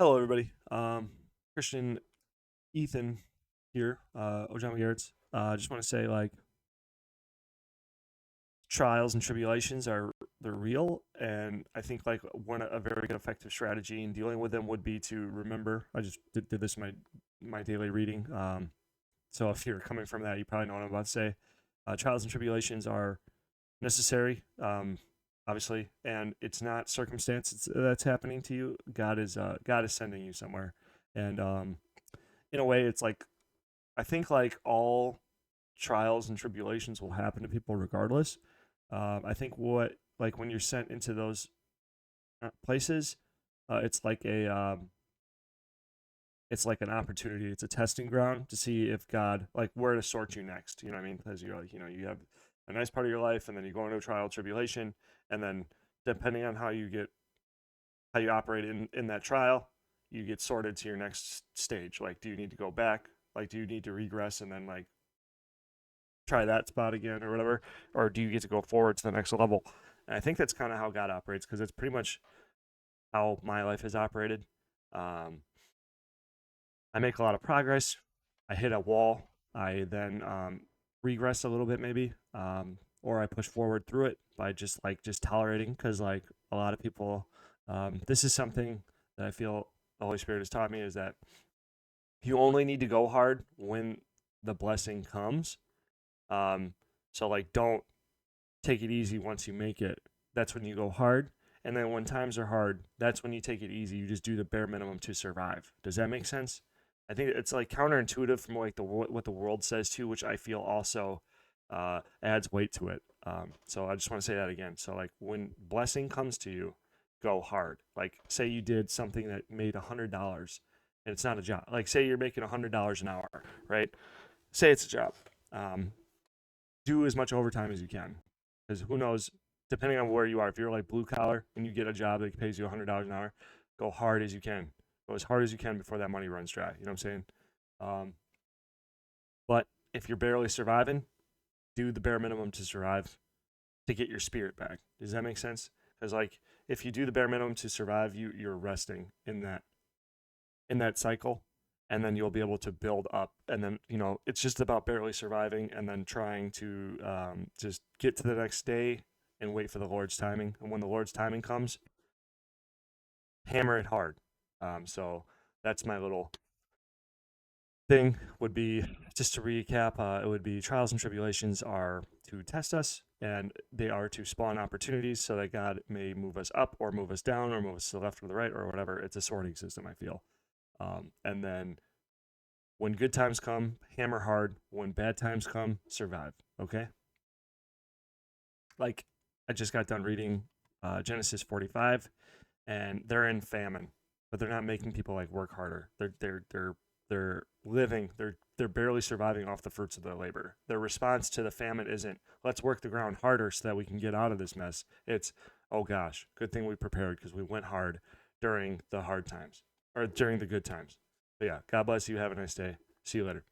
Hello, everybody. Christian Ethan here, Ojama Garrett's. Just want to say, like, trials and tribulations they're real, and I think like one a very good effective strategy in dealing with them would be to remember. I just did this in my daily reading. So if you're coming from that, you probably know what I'm about to say. Trials and tribulations are necessary, obviously, and it's not circumstance that's happening to you. God is sending you somewhere, and in a way, it's like I think like all trials and tribulations will happen to people regardless. I think what like when you're sent into those places, it's like it's like an opportunity. It's a testing ground to see if God like where to sort you next. You know what I mean? As you're like you have a nice part of your life, and then you go into a trial tribulation, and then depending on how you operate in that trial, you get sorted to your next stage. Like, do you need to go back? Like, do you need to regress and then like try that spot again or whatever, or do you get to go forward to the next level? And I think that's kind of how God operates because it's pretty much how my life has operated. Um, I make a lot of progress. I hit a wall. I then regress a little bit maybe, or I push forward through it by just tolerating because like a lot of people, this is something that I feel the Holy Spirit has taught me is that you only need to go hard when the blessing comes. Um, so like don't take it easy once you make it. That's when you go hard. And then when times are hard, that's when you take it easy. You just do the bare minimum to survive. Does that make sense? I think it's like counterintuitive from like what the world says too, which I feel also adds weight to it. So I just want to say that again. So like when blessing comes to you, go hard. Like say you did something that made $100 and it's not a job. Like say you're making $100 an hour, right? Say it's a job. Um, do as much overtime as you can because who knows, depending on where you are, if you're like blue collar and you get a job that pays you $100 an hour, go hard as you can, go as hard as you can before that money runs dry. You know what I'm saying? um, but if you're barely surviving, do the bare minimum to survive to get your spirit back. Does that make sense? Because like if you do the bare minimum to survive, you're resting in that cycle, and then you'll be able to build up, and then it's just about barely surviving and then trying to just get to the next day and wait for the Lord's timing, and when the Lord's timing comes, hammer it hard. So that's my little thing. Would be just to recap, it would be trials and tribulations are to test us, and they are to spawn opportunities so that God may move us up or move us down or move us to the left or the right or whatever. It's a sorting system, I feel. And then when good times come, hammer hard. When bad times come, survive. Okay? Like, I just got done reading Genesis 45, and they're in famine, but they're not making people like work harder. They're living. They're barely surviving off the fruits of their labor. Their response to the famine isn't let's work the ground harder so that we can get out of this mess. It's oh gosh, good thing we prepared because we went hard during the hard times or during the good times. But yeah, God bless you. Have a nice day. See you later.